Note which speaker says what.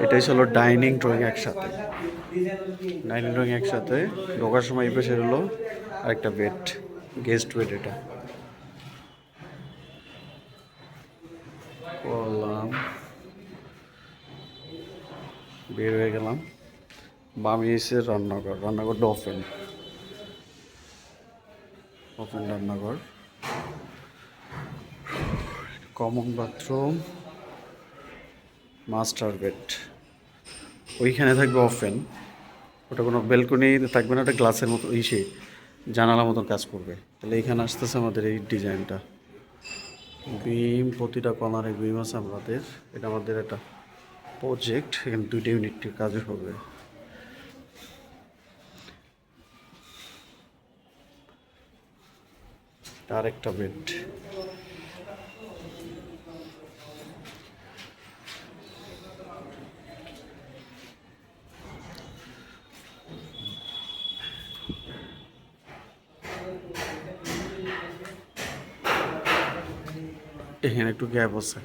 Speaker 1: এটাই হলো dining drawing একসাথে। ডাইনিং ড্রয়িং একসাথে ঢোকার সময় এই পাশে হলো আরেকটা বেড, গেস্ট বেড। এটা করলাম, বের হয়ে গেলাম। বামে এসে রান্নাঘর, রান্নাঘরটা ওপেন, ওপেন রান্নাঘর, কমন বাথরুম, মাস্টার বেড। ওইখানে থাকবে ওপেন, ওটা কোনো ব্যালকনি থাকবে না, ওটা গ্লাসের মতো ইসে জানালার মতন কাজ করবে। তাহলে এইখানে আসতেছে আমাদের এই ডিজাইনটা, বিম প্রতিটা কর্নারে বিম আছে আমাদের। এটা আমাদের একটা প্রজেক্ট, এখানে 2টা ইউনিট কাজ হবে। আর একটা বেড, এখানে একটু গ্যাপ আছে।